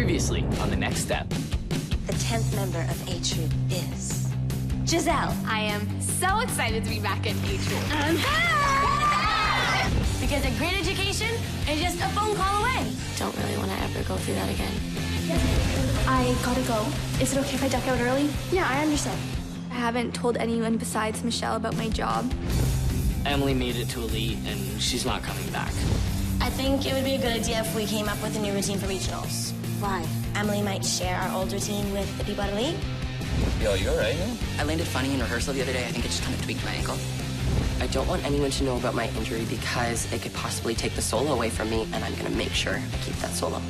Previously on the next step. The 10th member of A Troop is Giselle. I am so excited to be back in A Troop. Because a great education is just a phone call away. Don't really want to ever go through that again. I gotta go. Is it okay if I duck out early? Yeah, I understand. I haven't told anyone besides Michelle about my job. Emily made it to Elite, and she's not coming back. I think it would be a good idea if we came up with a new routine for regionals. Why? Emily might share our old routine with the people at Elite. Yo, you all right, yo? I landed funny in rehearsal the other day. I think it just kind of tweaked my ankle. I don't want anyone to know about my injury because it could possibly take the solo away from me, and I'm gonna make sure I keep that solo.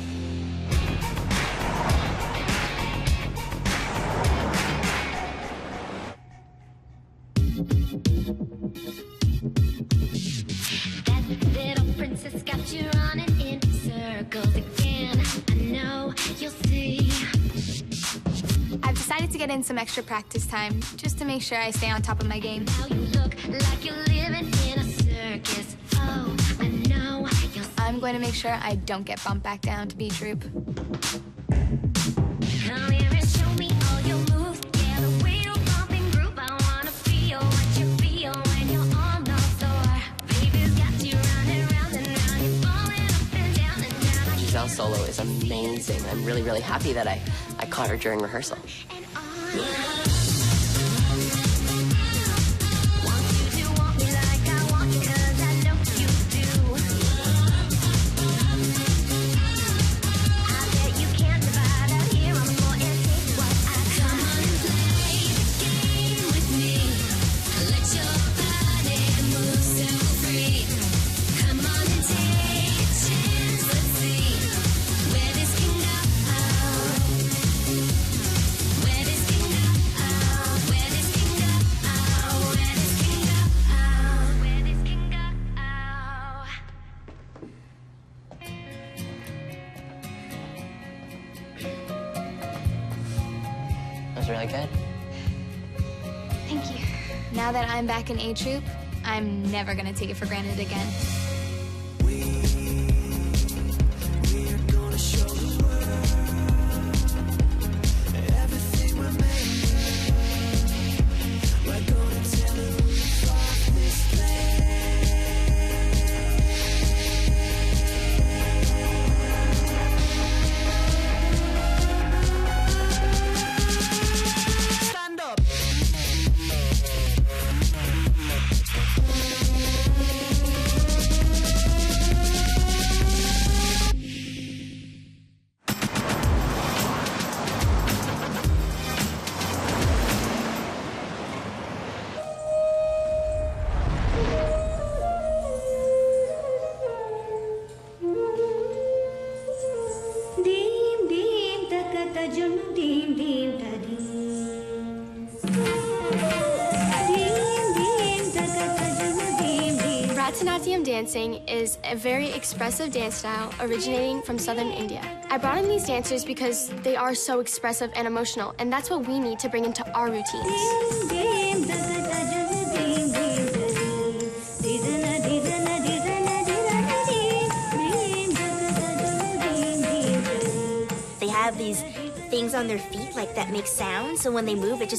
That little princess got you running in circles again. I know you'll see. I've decided to get in some extra practice time just to make sure I stay on top of my game. Now you look like you're living in a circus. Oh, I know you'll see. I'm going to make sure I don't get bumped back down to B Troop. Come here and show me all your moves. Yeah, the way you bump and groove. I wanna feel what you feel when you're on the floor. Baby's got you running round and round. You're falling up and down and down. Giselle's solo is amazing. I'm really, really happy that I caught her during rehearsal. And on. Want you to want me like I want you, 'cause I know you do. I bet you can't divide out here on the floor and take what I got. Come on and play the game with me. Let your body move so free. Come on and take a chance. Let's see where this can go. Where this can go. Where this can go. Where this can go. Where this can go. That was really good. Thank you. Now that I'm back in A Troop, I'm never going to take it for granted again. Stand up! Dim dim takata jum dim dim ta dim. Dim dim takata jum dim dim. Bharatanatyam dancing is a very expressive dance style originating from southern India. I brought in these dancers because they are so expressive and emotional, and that's what we need to bring into our routines. Dim takata jum dim dim ta dim. Didana didana didana didana dim. Dim takata jum dim dim ta dim. They have these things on their feet like that make sound, so when they move, it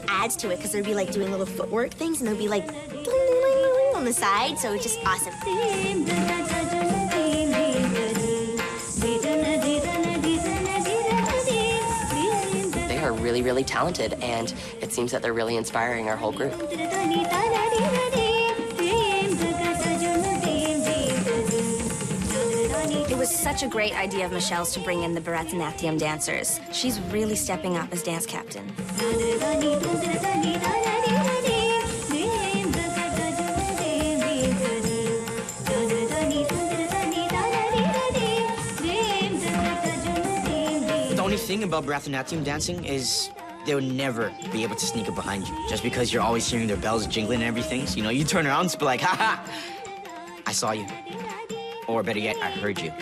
adds to it because they'll be like doing little footwork things, and they'll be like ding, ding, ding, ding, ding on the side, so it's just awesome. Dim takata jum dim dim ta dim. Didana didana didana didana dim. Dim takata They are really, really talented, and it seems that they're really inspiring our whole group. It was such a great idea of Michelle's to bring in the Bharatanatyam dancers. She's really stepping up as dance captain. The only thing about Bharatanatyam dancing is they would never be able to sneak up behind you. Just because you're always hearing their bells jingling and everything. So, you turn around and just be like, ha ha, I saw you. Or better yet, I heard you.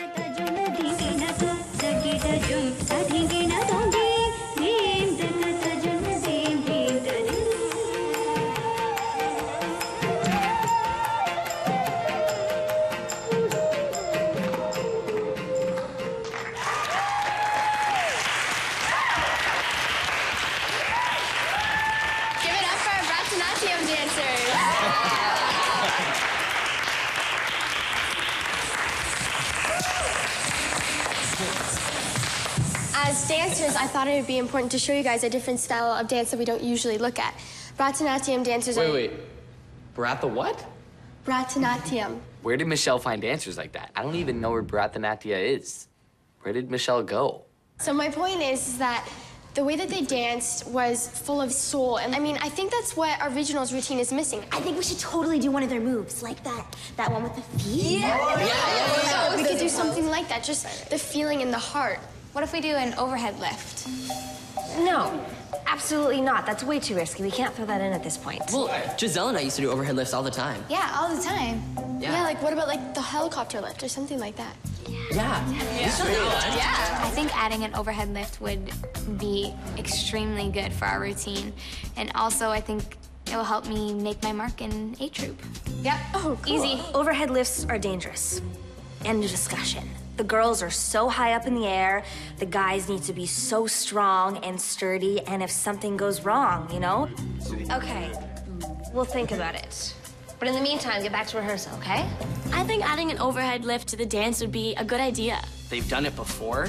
As dancers, I thought it would be important to show you guys a different style of dance that we don't usually look at. Bharatanatyam dancers are... Wait. Bharat the what? Bharatanatyam. Where did Michelle find dancers like that? I don't even know where Bharatanatyam is. Where did Michelle go? So my point is that the way that they danced was full of soul. And I mean, I think that's what our regionals routine is missing. I think we should totally do one of their moves, like that one with the feet. Yeah, we could do something like that, just the feeling in the heart. What if we do an overhead lift? No, absolutely not. That's way too risky. We can't throw that in at this point. Well, Giselle and I used to do overhead lifts all the time. Yeah, all the time. Yeah, like what about like the helicopter lift or something like that? Yeah. I think adding an overhead lift would be extremely good for our routine. And also, I think it will help me make my mark in A Troop. Yep. Oh, cool. Easy. Overhead lifts are dangerous. End of discussion. The girls are so high up in the air. The guys need to be so strong and sturdy. And if something goes wrong, you know? Okay, we'll think about it. But in the meantime, get back to rehearsal, okay? I think adding an overhead lift to the dance would be a good idea. They've done it before,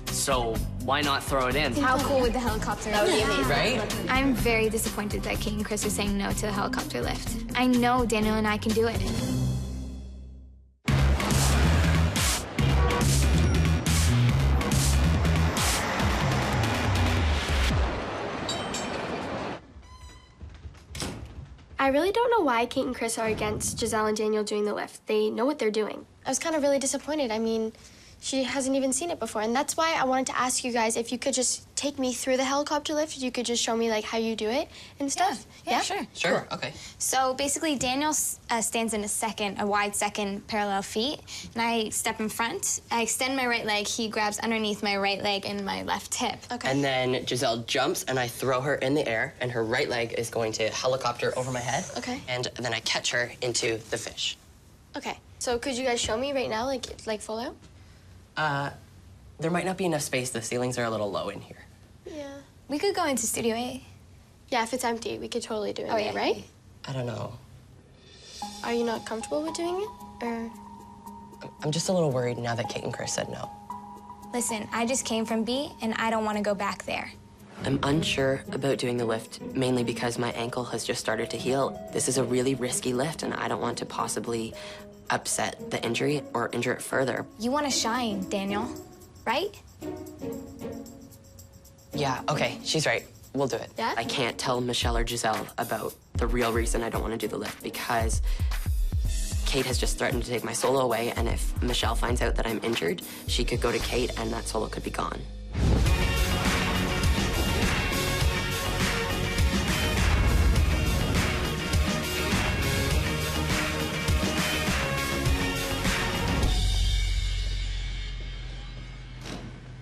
so why not throw it in? How cool would the helicopter lift be? Right? I'm very disappointed that Kate and Chris are saying no to the helicopter lift. I know Daniel and I can do it. I really don't know why Kate and Chris are against Giselle and Daniel doing the lift. They know what they're doing. I was kind of really disappointed. I mean, she hasn't even seen it before. And that's why I wanted to ask you guys if you could just take me through the helicopter lift. You could just show me, like, how you do it and stuff. Yeah, sure. Sure, okay. So basically, Daniel stands in a wide second parallel feet, and I step in front. I extend my right leg. He grabs underneath my right leg and my left hip. Okay. And then Giselle jumps, and I throw her in the air, and her right leg is going to helicopter over my head. Okay. And then I catch her into the fish. Okay. So could you guys show me right now, like full out? There might not be enough space. The ceilings are a little low in here. Yeah. We could go into Studio A. Yeah, if it's empty, we could totally do it. Oh, yeah. Right? I don't know. Are you not comfortable with doing it? Or... I'm just a little worried now that Kate and Chris said no. Listen, I just came from B, and I don't want to go back there. I'm unsure about doing the lift, mainly because my ankle has just started to heal. This is a really risky lift, and I don't want to possibly upset the injury or injure it further. You want to shine, Daniel, right? Yeah, okay, she's right. We'll do it. Yeah? I can't tell Michelle or Giselle about the real reason I don't want to do the lift because Kate has just threatened to take my solo away, and if Michelle finds out that I'm injured, she could go to Kate and that solo could be gone.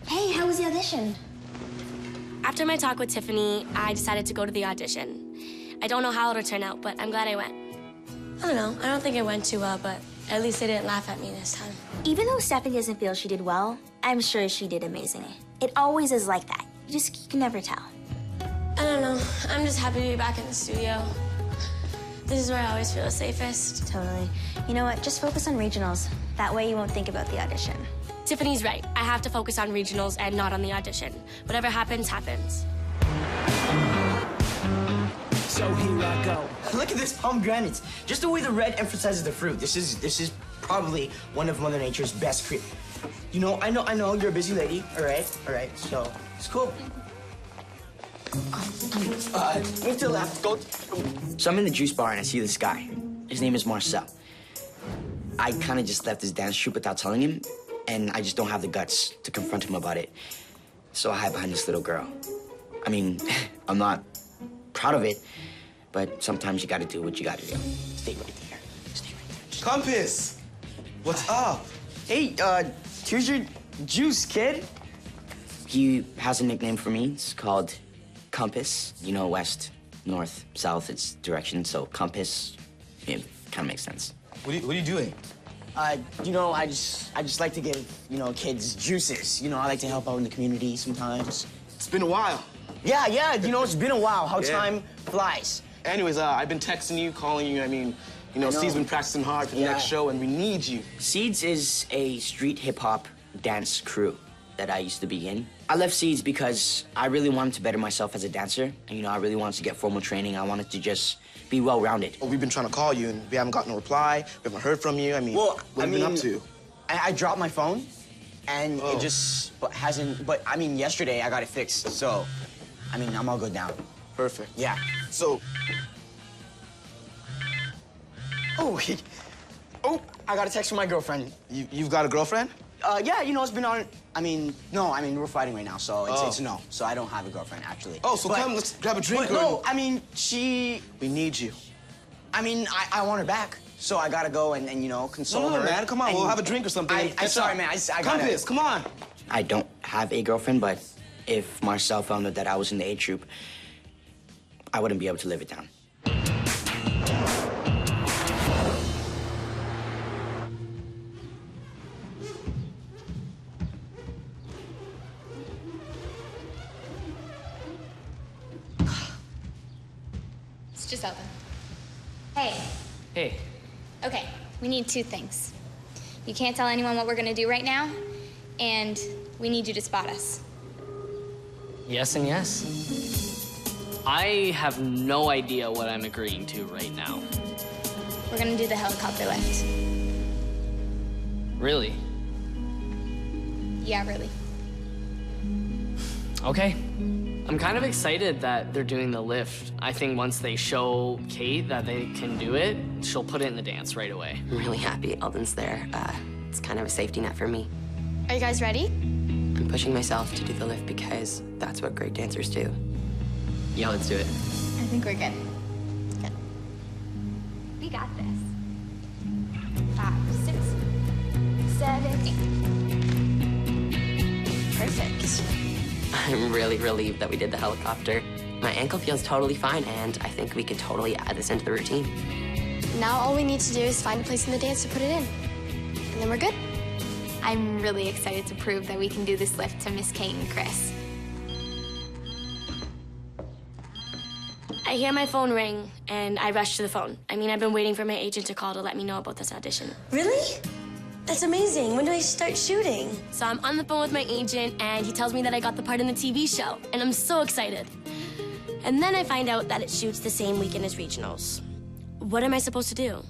Hey, how was the audition? After my talk with Tiffany, I decided to go to the audition. I don't know how it'll turn out, but I'm glad I went. I don't know. I don't think it went too well, but at least they didn't laugh at me this time. Even though Stephanie doesn't feel she did well, I'm sure she did amazingly. It always is like that. You can never tell. I don't know. I'm just happy to be back in the studio. This is where I always feel the safest. Totally. You know what? Just focus on regionals. That way you won't think about the audition. Tiffany's right. I have to focus on regionals and not on the audition. Whatever happens, happens. So here I go. Look at this pomegranates. Just the way the red emphasizes the fruit. This is probably one of Mother Nature's best fruit. You know, I know you're a busy lady. All right. So it's cool. Move to the left. Go. So I'm in the juice bar and I see this guy. His name is Marcel. I kind of just left his dance troupe without telling him, and I just don't have the guts to confront him about it. So I hide behind this little girl. I mean, I'm not proud of it, but sometimes you gotta do what you gotta do. Stay right there. Stay right there. Compass! What's up? Hey, here's your juice, kid. He has a nickname for me. It's called Compass. You know, west, north, south, it's direction, so compass. It kind of makes sense. What are you doing? You know, I just like to give, kids juices. You know, I like to help out in the community sometimes. It's been a while. Yeah, it's been a while. How time flies. Anyways, I've been texting you, calling you. I mean, Steve's been practicing hard for the next show, and we need you. Seeds is a street hip-hop dance crew. that I used to be in. I left Seeds because I really wanted to better myself as a dancer. And, you know, I really wanted to get formal training. I wanted to just be well-rounded. Well, we've been trying to call you, and we haven't gotten a reply. We haven't heard from you. I mean, what have you been up to? I dropped my phone, and it just hasn't... But, I mean, yesterday I got it fixed, so... I mean, I'm all good now. Perfect. Yeah. So... Oh, I got a text from my girlfriend. You've got a girlfriend? Yeah, you know, it's been on... we're fighting right now, so it's no. So I don't have a girlfriend, actually. Oh, so come, let's grab a drink. But no, I mean, she... We need you. I mean, I want her back, so I gotta go and you know, console her. No, man, come on, we'll have a drink or something. I'm sorry, man, I Come, gotta... Piss, come on. I don't have a girlfriend, but if Marcel found out that I was in the A troop, I wouldn't be able to live it down. It's Giselle. Hey. Hey. Okay, we need two things. You can't tell anyone what we're gonna do right now, and we need you to spot us. Yes and yes. I have no idea what I'm agreeing to right now. We're gonna do the helicopter lift. Really? Yeah, really. Okay. I'm kind of excited that they're doing the lift. I think once they show Kate that they can do it, she'll put it in the dance right away. I'm really happy Eldon's there. It's kind of a safety net for me. Are you guys ready? I'm pushing myself to do the lift because that's what great dancers do. Yeah, let's do it. I think we're good. Good. We got this. 5, 6, 7, 8. Perfect. I'm really relieved that we did the helicopter. My ankle feels totally fine, and I think we could totally add this into the routine. Now all we need to do is find a place in the dance to put it in. And then we're good. I'm really excited to prove that we can do this lift to Miss Kate and Chris. I hear my phone ring, and I rush to the phone. I mean, I've been waiting for my agent to call to let me know about this audition. Really? That's amazing. When do I start shooting? So I'm on the phone with my agent, and he tells me that I got the part in the TV show, and I'm so excited. And then I find out that it shoots the same weekend as regionals. What am I supposed to do?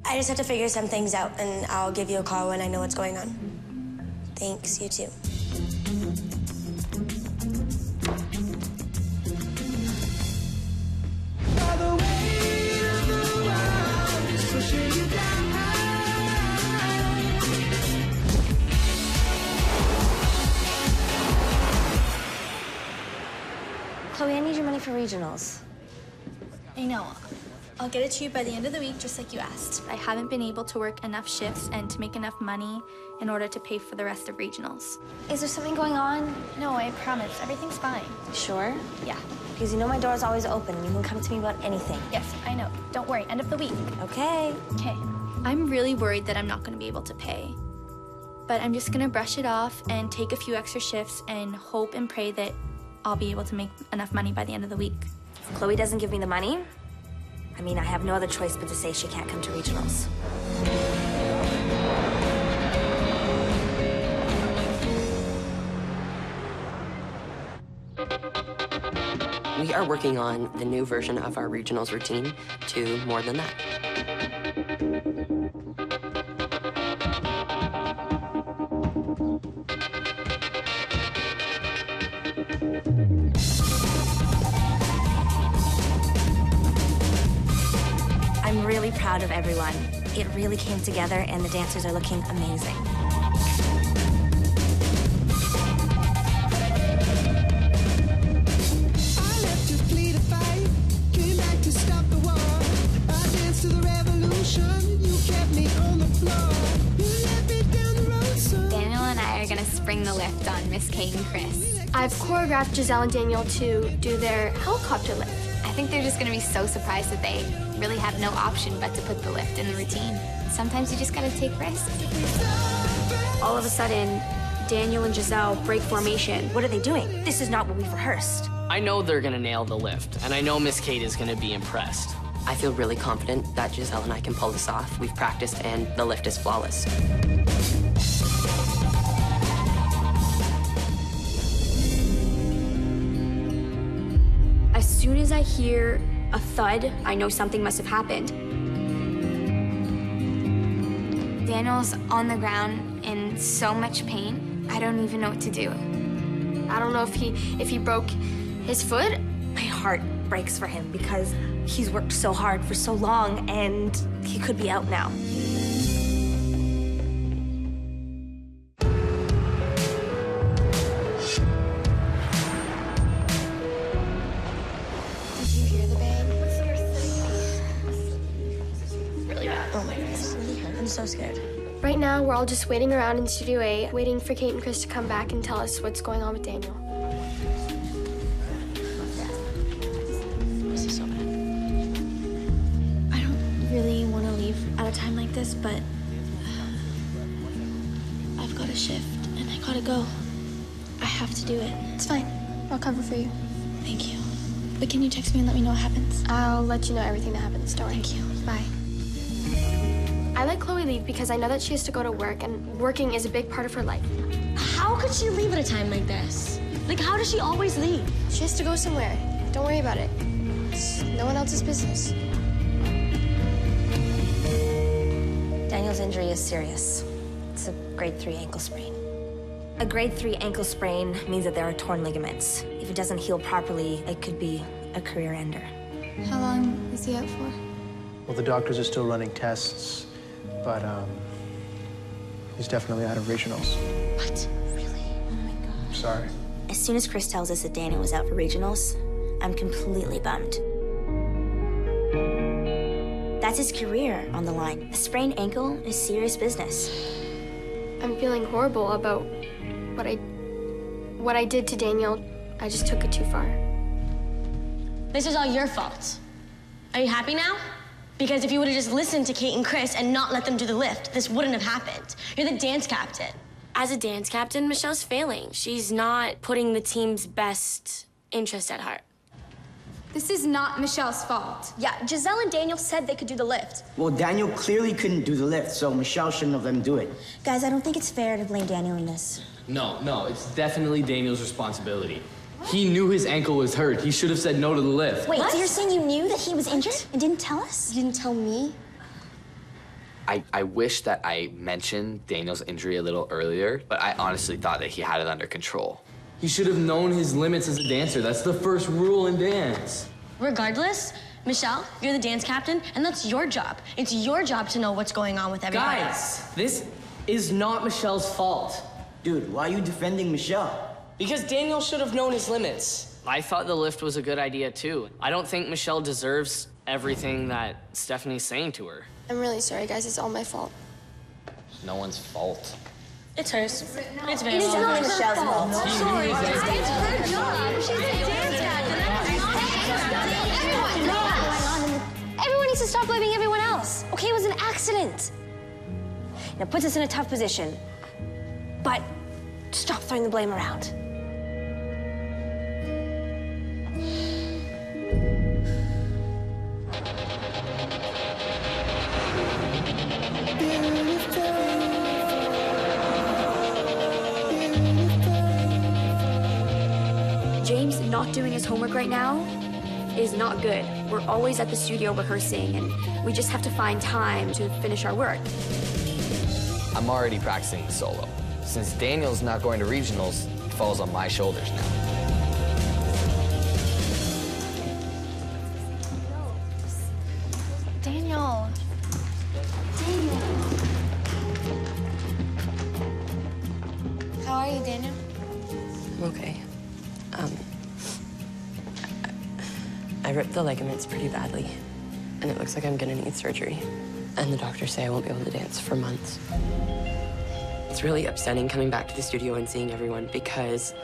I just have to figure some things out, and I'll give you a call when I know what's going on. Thanks, you too. Chloe, I need your money for regionals. I know. I'll get it to you by the end of the week, just like you asked. I haven't been able to work enough shifts and to make enough money in order to pay for the rest of regionals. Is there something going on? No, I promise. Everything's fine. Sure? Yeah. Because you know my door's always open. You can come to me about anything. Yes, I know. Don't worry. End of the week. Okay. Okay. I'm really worried that I'm not going to be able to pay. But I'm just going to brush it off and take a few extra shifts and hope and pray that I'll be able to make enough money by the end of the week. If Chloe doesn't give me the money, I mean, I have no other choice but to say she can't come to regionals. We are working on the new version of our regionals routine to more than that. I'm really proud of everyone. It really came together, and the dancers are looking amazing. Daniel and I are gonna spring the lift on Miss Kate and Chris. I've choreographed Giselle and Daniel to do their helicopter lift. I think they're just gonna be so surprised that they really have no option but to put the lift in the routine. Sometimes you just gotta take risks. All of a sudden, Daniel and Giselle break formation. What are they doing? This is not what we've rehearsed. I know they're gonna nail the lift, and I know Miss Kate is gonna be impressed. I feel really confident that Giselle and I can pull this off. We've practiced, and the lift is flawless. as I hear a thud, I know something must have happened. Daniel's on the ground in so much pain, I don't even know what to do. I don't know if he broke his foot. My heart breaks for him because he's worked so hard for so long and he could be out now. Did you hear the bang? Really bad. Oh my goodness, this really hurt. I'm so scared. Right now, we're all just waiting around in Studio A, waiting for Kate and Chris to come back and tell us what's going on with Daniel. This is so bad. I don't really want to leave at a time like this, but I've got a shift and I gotta go. I have to do it. It's fine. I'll cover for you. Thank you. But can you text me and let me know what happens? I'll let you know everything that happens. Don't worry. Thank you. Bye. I let Chloe leave because I know that she has to go to work, and working is a big part of her life. How could she leave at a time like this? Like, how does she always leave? She has to go somewhere. Don't worry about it. It's no one else's business. Daniel's injury is serious. It's a grade 3 ankle sprain. A grade 3 ankle sprain means that there are torn ligaments. If it doesn't heal properly, it could be a career ender. How long is he out for? Well, the doctors are still running tests, but he's definitely out of regionals. What? Really? Oh my God. Sorry. As soon as Chris tells us that Daniel was out for regionals, I'm completely bummed. That's his career on the line. A sprained ankle is serious business. I'm feeling horrible about what I did to Daniel. I just took it too far. This is all your fault. Are you happy now? Because if you would have just listened to Kate and Chris and not let them do the lift, this wouldn't have happened. You're the dance captain. As a dance captain, Michelle's failing. She's not putting the team's best interest at heart. This is not Michelle's fault. Yeah, Giselle and Daniel said they could do the lift. Well, Daniel clearly couldn't do the lift, so Michelle shouldn't have let him do it. Guys, I don't think it's fair to blame Daniel in this. No, it's definitely Daniel's responsibility. He knew his ankle was hurt. He should have said no to the lift. Wait, so you're saying you knew that he was injured and didn't tell us? You didn't tell me? I wish that I mentioned Daniel's injury a little earlier, but I honestly thought that he had it under control. He should have known his limits as a dancer. That's the first rule in dance. Regardless, Michelle, you're the dance captain, and that's your job. It's your job to know what's going on with everybody. Guys, this is not Michelle's fault. Dude, why are you defending Michelle? Because Daniel should have known his limits. I thought the lift was a good idea, too. I don't think Michelle deserves everything that Stephanie's saying to her. I'm really sorry, guys. It's all my fault. No one's fault. It's hers. It's very It's not Michelle's fault. I'm sorry. It's her job. She's the dance captain. Everyone needs to stop blaming everyone else. Okay, it was an accident. Now, it puts us in a tough position. But stop throwing the blame around. James not doing his homework right now is not good. We're always at the studio rehearsing, and we just have to find time to finish our work. I'm already practicing the solo. Since Daniel's not going to regionals, it falls on my shoulders now. Daniel. How are you, Daniel? I'm okay. I ripped the ligaments pretty badly, and it looks like I'm gonna need surgery. And the doctors say I won't be able to dance for months. It's really upsetting coming back to the studio and seeing everyone because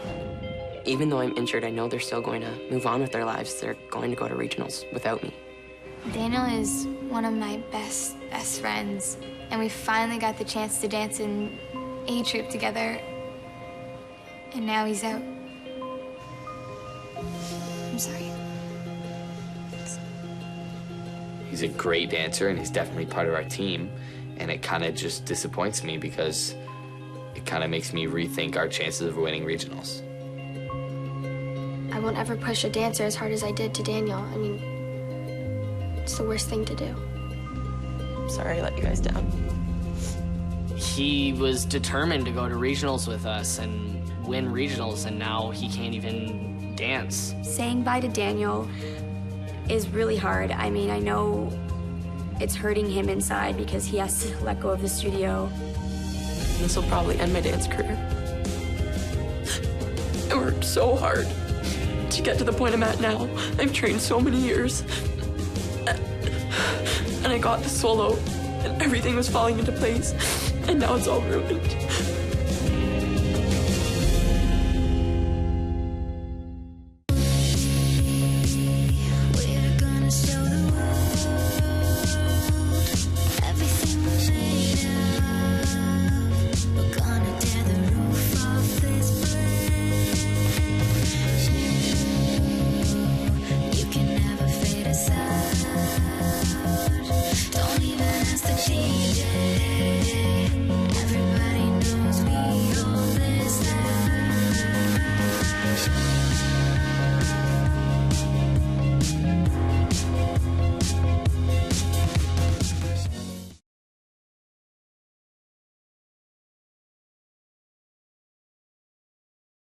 even though I'm injured, I know they're still going to move on with their lives. They're going to go to regionals without me. Daniel is one of my best friends, and we finally got the chance to dance in A Troop together, and now he's out. I'm sorry. He's a great dancer, and he's definitely part of our team. And it kind of just disappoints me because it kind of makes me rethink our chances of winning regionals. I I won't ever push a dancer as hard as I did to Daniel. I mean, it's the worst thing to do. I'm sorry I let you guys down. He was determined to go to regionals with us and win regionals, and now he can't even dance. Saying bye to Daniel is really hard. I mean, I know it's hurting him inside because he has to let go of the studio. This will probably end my dance career. I worked so hard to get to the point I'm at now. I've trained so many years. And I got the solo, and everything was falling into place. And now it's all ruined.